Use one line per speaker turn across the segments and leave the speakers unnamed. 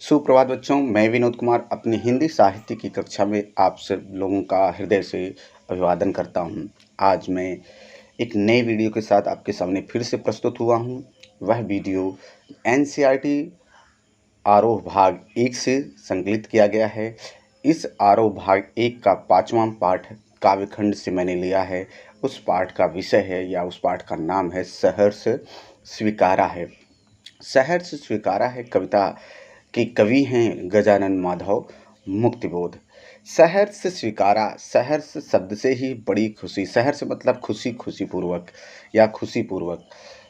सुप्रभात बच्चों, मैं विनोद कुमार अपनी हिंदी साहित्य की कक्षा में आप सब लोगों का हृदय से अभिवादन करता हूं। आज मैं एक नए वीडियो के साथ आपके सामने फिर से प्रस्तुत हुआ हूं। वह वीडियो एनसीईआरटी आरोह भाग 1 से संकलित किया गया है। इस आरोह भाग 1 का 5वां पाठ काव्यखंड से मैंने लिया है। उस पाठ का विषय है या उस पाठ का नाम है सहर्ष स्वीकारा है। सहर्ष स्वीकारा है कविता के कवि हैं गजानन माधव मुक्तिबोध। सहर्ष स्वीकारा, सहर्ष शब्द से ही बड़ी खुशी, सहर्ष मतलब खुशी, खुशीपूर्वक या खुशीपूर्वक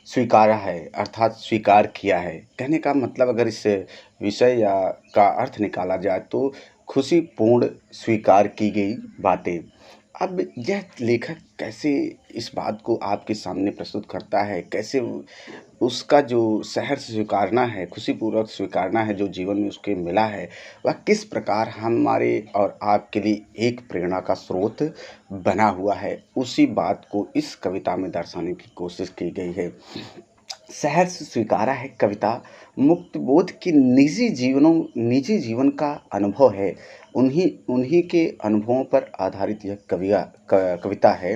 स्वीकारा है अर्थात स्वीकार किया है। कहने का मतलब अगर इस विषय या का अर्थ निकाला जाए तो खुशीपूर्ण स्वीकार की गई बातें। अब यह लेखक कैसे इस बात को आपके सामने प्रस्तुत करता है, कैसे उसका जो सहर्ष स्वीकारना है, खुशीपूर्वक स्वीकारना है जो जीवन में उसके मिला है, वह किस प्रकार हमारे और आपके लिए एक प्रेरणा का स्रोत बना हुआ है, उसी बात को इस कविता में दर्शाने की कोशिश की गई है। सहर्ष स्वीकारा है कविता मुक्तिबोध की निजी जीवन का अनुभव है। उन्हीं के अनुभवों पर आधारित यह कविता है।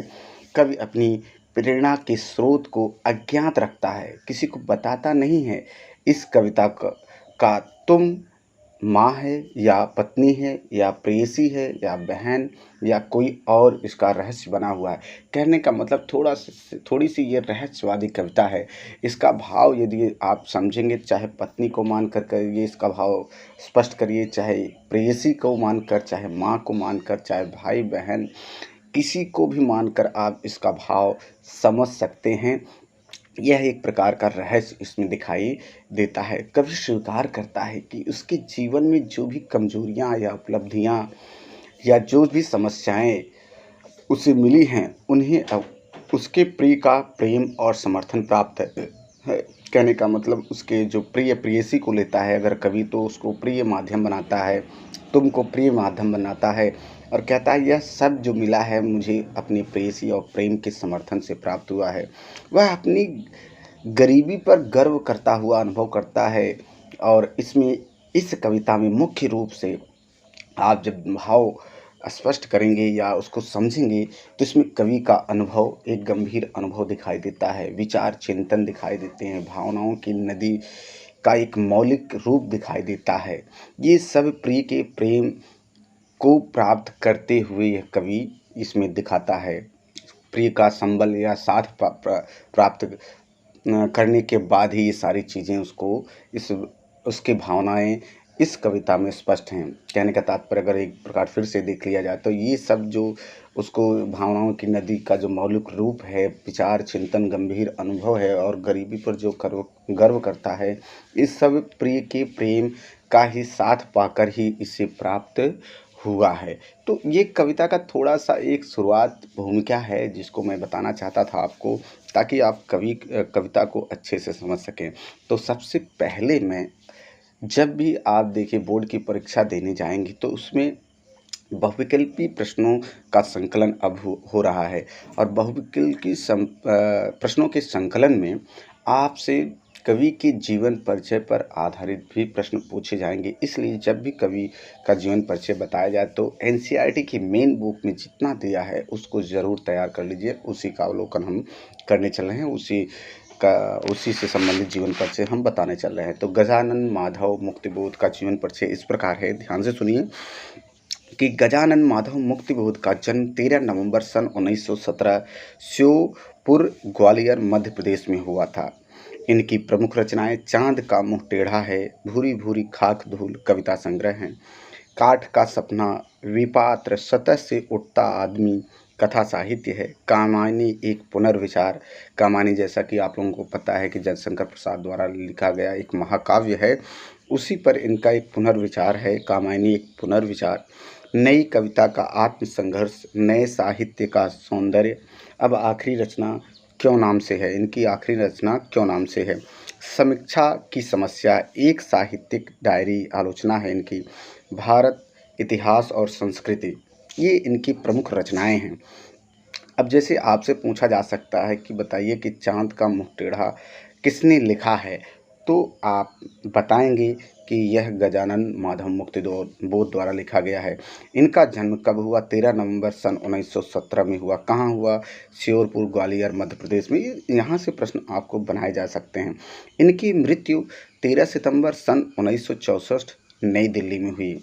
कवि अपनी प्रेरणा के स्रोत को अज्ञात रखता है, किसी को बताता नहीं है। इस कविता का तुम माँ है या पत्नी है या प्रेयसी है या बहन या कोई और इसका रहस्य बना हुआ है। कहने का मतलब थोड़ी सी ये रहस्यवादी कविता है। इसका भाव यदि आप समझेंगे, चाहे पत्नी को मानकर करिए, इसका भाव स्पष्ट करिए, चाहे प्रेयसी को मानकर, चाहे माँ को मानकर, चाहे भाई बहन किसी को भी मानकर आप इसका भाव समझ सकते हैं। यह एक प्रकार का रहस्य इसमें दिखाई देता है। कवि स्वीकार करता है कि उसके जीवन में जो भी कमजोरियां या उपलब्धियां या जो भी समस्याएं उसे मिली हैं, उन्हें अब उसके प्रिय का प्रेम और समर्थन प्राप्त है। कहने का मतलब उसके जो प्रिय प्रेयसी को लेता है अगर कवि, तो उसको प्रिय माध्यम बनाता है, तुमको प्रिय माध्यम बनाता है और कहता है यह सब जो मिला है मुझे अपनी प्रेयसी और प्रेम के समर्थन से प्राप्त हुआ है। वह अपनी गरीबी पर गर्व करता हुआ अनुभव करता है। और इसमें इस कविता में मुख्य रूप से आप जब भाव स्पष्ट करेंगे या उसको समझेंगे तो इसमें कवि का अनुभव, एक गंभीर अनुभव दिखाई देता है, विचार चिंतन दिखाई देते हैं, भावनाओं की नदी का एक मौलिक रूप दिखाई देता है। ये सब प्रिय के प्रेम को प्राप्त करते हुए यह कवि इसमें दिखाता है। प्रिय का संबल या साथ प्राप्त करने के बाद ही ये सारी चीज़ें उसके भावनाएं इस कविता में स्पष्ट हैं। कहने का तात्पर्य अगर एक प्रकार फिर से देख लिया जाए तो ये सब जो उसको भावनाओं की नदी का जो मौलिक रूप है, विचार चिंतन गंभीर अनुभव है और गरीबी पर जो गर्व करता है, इस सब प्रिय के प्रेम का ही साथ पाकर ही इसे प्राप्त हुआ है। तो ये कविता का थोड़ा सा एक शुरुआत भूमिका है जिसको मैं बताना चाहता था आपको, ताकि आप कविता को अच्छे से समझ सकें। तो सबसे पहले मैं, जब भी आप देखिए बोर्ड की परीक्षा देने जाएंगे तो उसमें बहुविकल्पी प्रश्नों का संकलन अब हो रहा है और बहुविकल्पी प्रश्नों के संकलन में आपसे कवि के जीवन परिचय पर आधारित भी प्रश्न पूछे जाएंगे। इसलिए जब भी कवि का जीवन परिचय बताया जाए तो एनसीईआरटी की मेन बुक में जितना दिया है उसको ज़रूर तैयार कर लीजिए। उसी का अवलोकन हम करने चल रहे हैं, उसी से संबंधित जीवन परिचय हम बताने चल रहे हैं। तो गजानन माधव मुक्तिबोध का जीवन परिचय इस प्रकार है, ध्यान से सुनिए कि गजानन माधव मुक्तिबोध का जन्म 13 नवंबर सन 1917 श्योपुर ग्वालियर मध्य प्रदेश में हुआ था। इनकी प्रमुख रचनाएं चांद का मुंह टेढ़ा है, भूरी भूरी खाक धूल कविता संग्रह हैं, काठ का सपना, विपात्र, सतह से उठता आदमी कथा साहित्य है, कामायनी एक पुनर्विचार। कामायनी जैसा कि आप लोगों को पता है कि जयशंकर प्रसाद द्वारा लिखा गया एक महाकाव्य है, उसी पर इनका एक पुनर्विचार है, कामायनी एक पुनर्विचार। नई कविता का आत्मसंघर्ष, नए साहित्य का सौंदर्य। अब आखिरी रचना क्यों नाम से है, इनकी आखिरी रचना क्यों नाम से है। समीक्षा की समस्या, एक साहित्यिक डायरी आलोचना है इनकी। भारत, इतिहास और संस्कृति, ये इनकी प्रमुख रचनाएं हैं। अब जैसे आपसे पूछा जा सकता है कि बताइए कि चांद का मुंह टेढ़ा किसने लिखा है, तो आप बताएंगे कि यह गजानन माधव मुक्ति बोध द्वारा लिखा गया है। इनका जन्म कब हुआ? 13 नवंबर सन 1917 में हुआ। कहाँ हुआ? श्योरपुर, ग्वालियर, मध्य प्रदेश में। यहाँ से प्रश्न आपको बनाए जा सकते हैं। इनकी मृत्यु 13 सितंबर सन 1964 नई दिल्ली में हुई।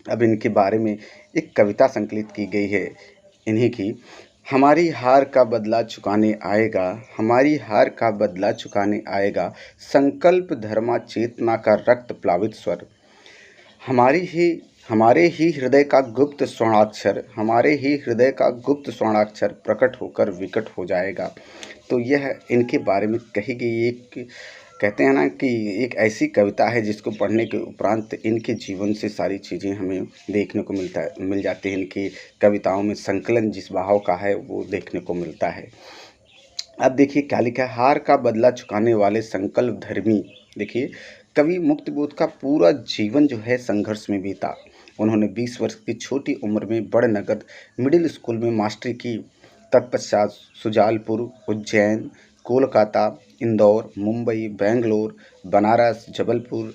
अब इनके बारे में एक कविता संकलित की गई है इन्हीं की। हमारी हार का बदला चुकाने आएगा, हमारी हार का बदला चुकाने आएगा, संकल्प धर्मा चेतना का रक्त प्लावित स्वर। हमारे ही हृदय का गुप्त स्वर्णाक्षर, हमारे ही हृदय का गुप्त स्वर्णाक्षर प्रकट होकर विकट हो जाएगा। तो यह इनके बारे में कही गई एक, कहते हैं ना कि एक ऐसी कविता है जिसको पढ़ने के उपरांत इनके जीवन से सारी चीज़ें हमें देखने को मिल जाती हैं। इनकी कविताओं में संकलन जिस भाव का है वो देखने को मिलता है। अब देखिए क्या लिखा है। हार का बदला चुकाने वाले संकल्प धर्मी। देखिए, कवि मुक्तिबोध का पूरा जीवन जो है संघर्ष में बीता। उन्होंने 20 वर्ष की छोटी उम्र में बड़नगर मिडिल स्कूल में मास्टरी की। तत्पश्चात सुजालपुर, उज्जैन, कोलकाता, इंदौर, मुंबई, बेंगलोर, बनारस, जबलपुर,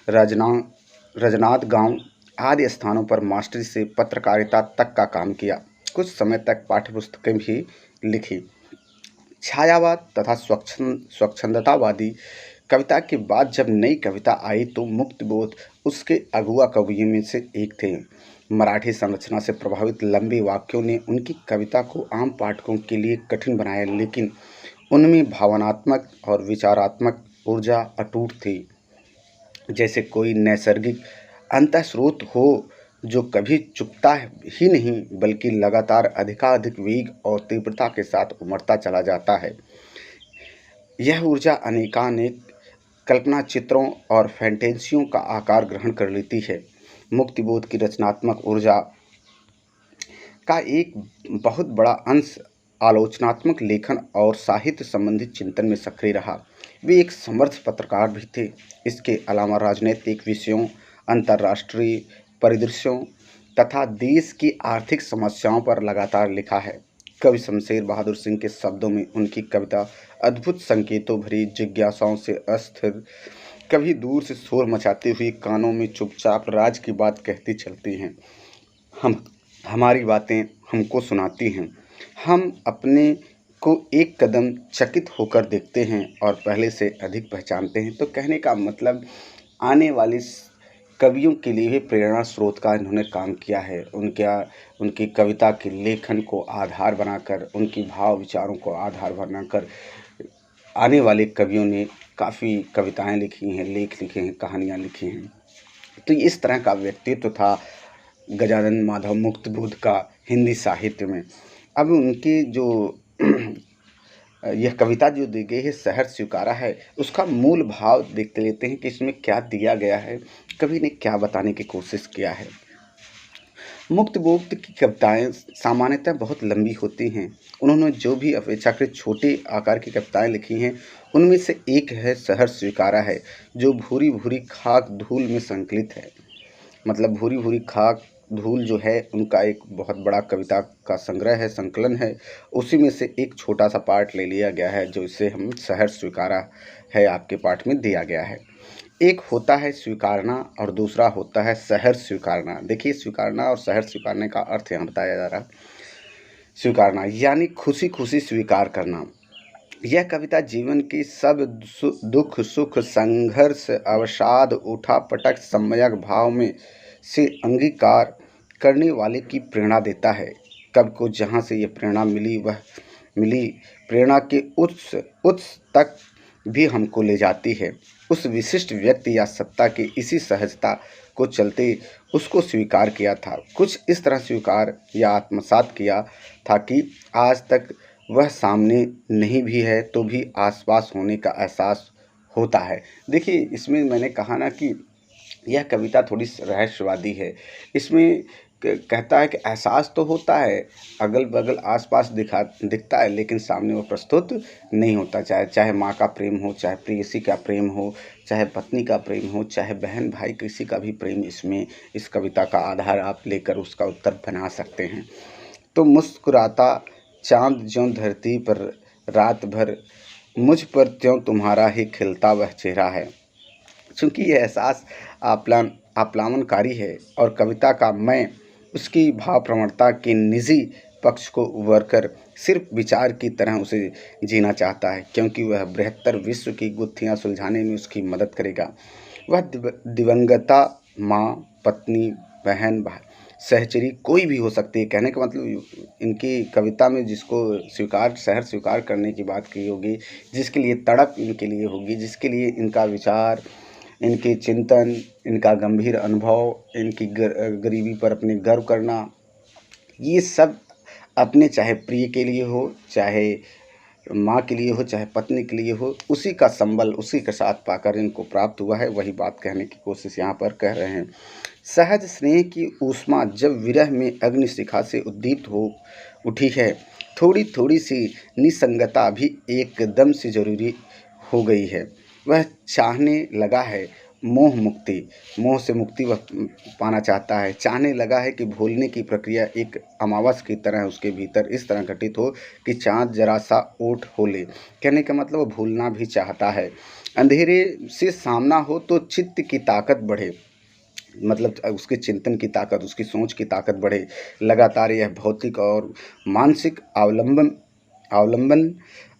राजनांदगांव आदि स्थानों पर मास्टरी से पत्रकारिता तक का काम किया। कुछ समय तक पाठ्यपुस्तकें भी लिखी। छायावाद तथा स्वच्छंदतावादी कविता के बाद जब नई कविता आई तो मुक्तिबोध उसके अगुआ कवियों में से एक थे। मराठी संरचना से प्रभावित लंबे वाक्यों ने उनकी कविता को आम पाठकों के लिए कठिन बनाया, लेकिन उनमें भावनात्मक और विचारात्मक ऊर्जा अटूट थी। जैसे कोई नैसर्गिक अंतःस्रोत हो जो कभी चुकता ही नहीं बल्कि लगातार अधिकाधिक वेग और तीव्रता के साथ उमड़ता चला जाता है। यह ऊर्जा अनेकानेक कल्पना चित्रों और फैंटेसियों का आकार ग्रहण कर लेती है। मुक्तिबोध की रचनात्मक ऊर्जा का एक बहुत बड़ा अंश आलोचनात्मक लेखन और साहित्य संबंधित चिंतन में सक्रिय रहा। वे एक समर्थ पत्रकार भी थे। इसके अलावा राजनीतिक विषयों, अंतर्राष्ट्रीय परिदृश्यों तथा देश की आर्थिक समस्याओं पर लगातार लिखा है। कवि शमशेर बहादुर सिंह के शब्दों में उनकी कविता अद्भुत संकेतों भरी जिज्ञासाओं से अस्थिर, कभी दूर से शोर मचाती हुई कानों में चुपचाप राज की बात कहती चलती हैं। हमारी बातें हमको सुनाती हैं। हम अपने को एक कदम चकित होकर देखते हैं और पहले से अधिक पहचानते हैं। तो कहने का मतलब आने वाली कवियों के लिए भी प्रेरणा स्रोत का इन्होंने काम किया है। उनकी कविता के लेखन को आधार बनाकर, उनकी भाव विचारों को आधार बनाकर आने वाले कवियों ने काफ़ी कविताएं लिखी हैं, लेख लिखे हैं, कहानियाँ लिखी हैं। तो इस तरह का व्यक्तित्व था गजानन माधव मुक्तिबोध का हिंदी साहित्य में। अब उनकी जो यह कविता जो दी गई है शहर स्वीकारा है, उसका मूल भाव देख लेते हैं कि इसमें क्या दिया गया है, कवि ने क्या बताने की कोशिश किया है। मुक्तिबोध की कविताएं सामान्यतः बहुत लंबी होती हैं। उन्होंने जो भी अपेक्षाकृत छोटे आकार की कविताएं लिखी हैं उनमें से एक है शहर स्वीकारा है, जो भूरी भूरी खाक धूल में संकलित है। मतलब भूरी भूरी खाक धूल जो है उनका एक बहुत बड़ा कविता का संग्रह है, संकलन है। उसी में से एक छोटा सा पार्ट ले लिया गया है जो इसे हम शहर स्वीकारा है आपके पाठ में दिया गया है। एक होता है स्वीकारना और दूसरा होता है शहर स्वीकारना। देखिए, स्वीकारना और शहर स्वीकारने का अर्थ यहाँ बताया जा रहा है। स्वीकारना यानी खुशी खुशी स्वीकार करना। यह कविता जीवन की सब दुख सुख संघर्ष अवसाद उठा पटक सम्यक भाव में से अंगीकार करने वाले की प्रेरणा देता है। कवि को जहाँ से यह प्रेरणा मिली प्रेरणा के उत्स तक भी हमको ले जाती है। उस विशिष्ट व्यक्ति या सत्ता की इसी सहजता को चलते उसको स्वीकार किया था। कुछ इस तरह स्वीकार या आत्मसात किया था कि आज तक वह सामने नहीं भी है तो भी आसपास होने का एहसास होता है। देखिए, इसमें मैंने कहा ना कि यह कविता थोड़ी रहस्यवादी है। इसमें कहता है कि एहसास तो होता है, अगल बगल आसपास दिखता है, लेकिन सामने वो प्रस्तुत नहीं होता। चाहे माँ का प्रेम हो, चाहे प्रेयसी का प्रेम हो, चाहे पत्नी का प्रेम हो, चाहे बहन भाई किसी का भी प्रेम इसमें इस कविता का आधार आप लेकर उसका उत्तर बना सकते हैं। तो मुस्कुराता चाँद ज्यों धरती पर रात भर मुझ पर त्यों तुम्हारा ही खिलता वह चेहरा है। चूँकि ये एहसास आप्लावनकारी है और कविता का मैं उसकी भाव प्रवणता के निजी पक्ष को उभर कर सिर्फ विचार की तरह उसे जीना चाहता है, क्योंकि वह बृहत्तर विश्व की गुत्थियाँ सुलझाने में उसकी मदद करेगा। वह दिवंगता माँ, पत्नी, बहन, सहचरी कोई भी हो सकती है। कहने का मतलब इनकी कविता में जिसको शहर स्वीकार करने की बात की होगी, जिसके लिए तड़प इनके लिए होगी, जिसके लिए इनका विचार, इनके चिंतन, इनका गंभीर अनुभव, इनकी गरीबी पर अपने गर्व करना, ये सब अपने चाहे प्रिय के लिए हो, चाहे माँ के लिए हो, चाहे पत्नी के लिए हो, उसी का संबल उसी के साथ पाकर इनको प्राप्त हुआ है। वही बात कहने की कोशिश यहाँ पर कर रहे हैं। सहज स्नेह की ऊष्मा जब विरह में अग्निशिखा से उद्दीप्त हो उठी है, थोड़ी थोड़ी सी निसंगता भी एकदम से जरूरी हो गई है। वह चाहने लगा है मोह मुक्ति, मोह से मुक्ति वह पाना चाहता है। चाहने लगा है कि भूलने की प्रक्रिया एक अमावस की तरह उसके भीतर इस तरह घटित हो कि चाँद जरा सा ओट हो ले। कहने का मतलब वो भूलना भी चाहता है। अंधेरे से सामना हो तो चित्त की ताकत बढ़े, मतलब उसके चिंतन की ताकत, उसकी सोच की ताकत बढ़े। लगातार यह भौतिक और मानसिक अवलंबन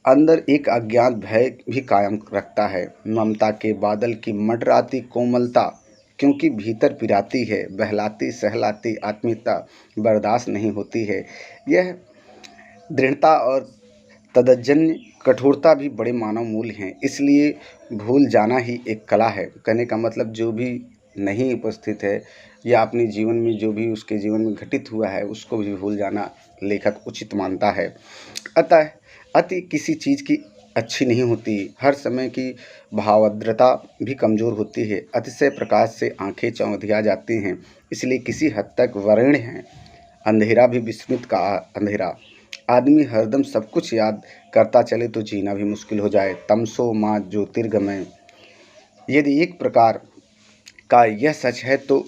अंदर एक अज्ञात भय भी कायम रखता है। ममता के बादल की मंडराती कोमलता क्योंकि भीतर पिराती है, बहलाती सहलाती आत्मीयता बर्दाश्त नहीं होती है। यह दृढ़ता और तदजन्य कठोरता भी बड़े मानव मूल्य हैं। इसलिए भूल जाना ही एक कला है। कहने का मतलब जो भी नहीं उपस्थित है या अपने जीवन में जो भी उसके जीवन में घटित हुआ है उसको भी भूल जाना लेखक उचित मानता है। अतः अति किसी चीज़ की अच्छी नहीं होती। हर समय की भावार्द्रता भी कमज़ोर होती है। अतिशय प्रकाश से आंखें चौंधिया जाती हैं, इसलिए किसी हद तक वरेण्य हैं। अंधेरा भी विस्मृत का अंधेरा। आदमी हरदम सब कुछ याद करता चले तो जीना भी मुश्किल हो जाए। तमसो माँ ज्योतिर्गमय, यदि एक प्रकार का यह सच है तो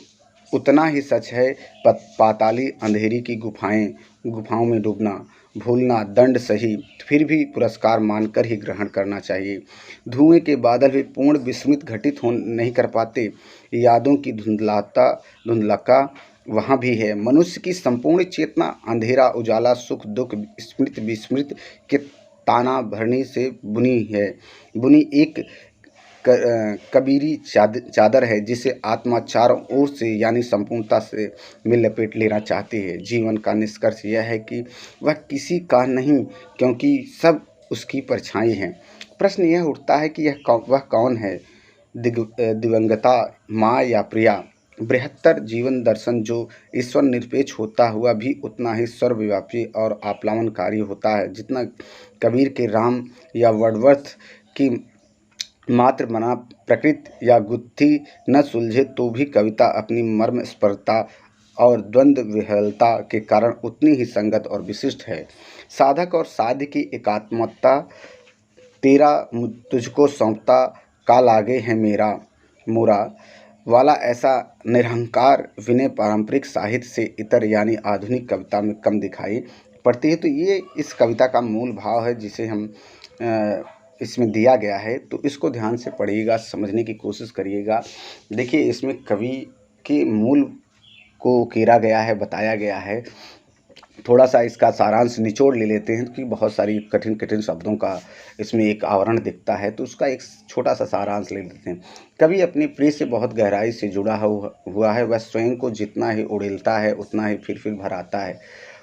उतना ही सच है पाताली अंधेरी की गुफाओं में डूबना। भूलना दंड सही, फिर भी पुरस्कार मानकर ही ग्रहण करना चाहिए। धुएं के बादल भी पूर्ण विस्मृत घटित हो नहीं कर पाते। यादों की धुंधलका वहाँ भी है। मनुष्य की संपूर्ण चेतना अंधेरा उजाला सुख दुख स्मृति विस्मृत के ताना भरनी से बुनी एक कबीरी चादर है जिसे आत्मा चारों ओर से यानी संपूर्णता से में लपेट लेना चाहती है। जीवन का निष्कर्ष यह है कि वह किसी का नहीं, क्योंकि सब उसकी परछाई हैं। प्रश्न यह उठता है कि वह कौन है, दिवंगता माँ या प्रिया। बृहत्तर जीवन दर्शन जो ईश्वर निरपेक्ष होता हुआ भी उतना ही सर्वव्यापी और आप्लावनकारी होता है जितना कबीर के राम या वर्डवर्थ की मात्र बना प्रकृति या गुत्थी न सुलझे तो भी कविता अपनी मर्म स्पर्धता और द्वंद्व विहलता के कारण उतनी ही संगत और विशिष्ट है। साधक और साध्य की एकात्मता तेरा तुझको सौंपता का लागे है मेरा मोरा वाला ऐसा निरहंकार विनय पारंपरिक साहित्य से इतर यानी आधुनिक कविता में कम दिखाई पड़ती है। तो ये इस कविता का मूल भाव है जिसे हम इसमें दिया गया है। तो इसको ध्यान से पढ़िएगा, समझने की कोशिश करिएगा। देखिए इसमें कवि के मूल को उकेरा गया है, बताया गया है। थोड़ा सा इसका सारांश निचोड़ ले लेते हैं कि बहुत सारी कठिन कठिन शब्दों का इसमें एक आवरण दिखता है, तो उसका एक छोटा सा सारांश ले लेते हैं। कवि अपने प्रिय से बहुत गहराई से जुड़ा हुआ है। वह स्वयं को जितना ही उड़ेलता है उतना ही फिर भराता है।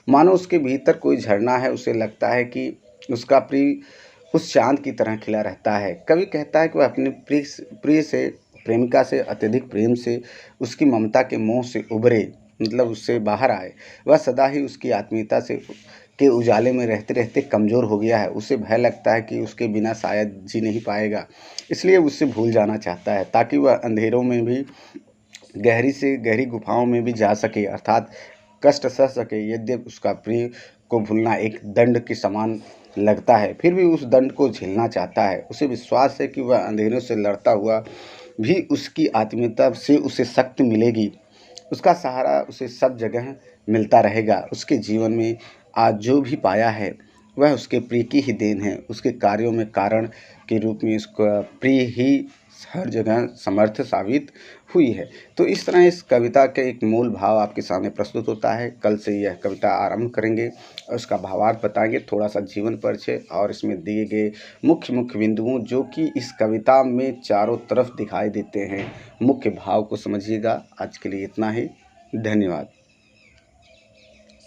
मानो उसके भीतर कोई झरना है। उसे लगता है कि उसका प्रिय उस चाँद की तरह खिला रहता है। कवि कहता है कि वह अपने प्रेमिका से अत्यधिक प्रेम से, उसकी ममता के मोह से उभरे, मतलब उससे बाहर आए। वह सदा ही उसकी आत्मीयता से के उजाले में रहते रहते कमज़ोर हो गया है। उसे भय लगता है कि उसके बिना शायद जी नहीं पाएगा, इसलिए उससे भूल जाना चाहता है ताकि वह अंधेरों में भी गहरी से गहरी गुफाओं में भी जा सके, अर्थात कष्ट सह सके। यद्यपि उसका प्रिय को भूलना एक दंड के समान लगता है, फिर भी उस दंड को झेलना चाहता है। उसे विश्वास है कि वह अंधेरों से लड़ता हुआ भी उसकी आत्मीयता से उसे शक्ति मिलेगी। उसका सहारा उसे सब जगह मिलता रहेगा। उसके जीवन में आज जो भी पाया है वह उसके प्रिय की ही देन है। उसके कार्यों में कारण के रूप में उसका प्रिय ही हर जगह समर्थ साबित हुई है। तो इस तरह इस कविता के एक मूल भाव आपके सामने प्रस्तुत होता है। कल से यह कविता आरंभ करेंगे और उसका भावार्थ बताएंगे, थोड़ा सा जीवन परिचय और इसमें दिए गए मुख्य मुख्य बिंदुओं जो कि इस कविता में चारों तरफ दिखाई देते हैं, मुख्य भाव को समझिएगा। आज के लिए इतना ही, धन्यवाद।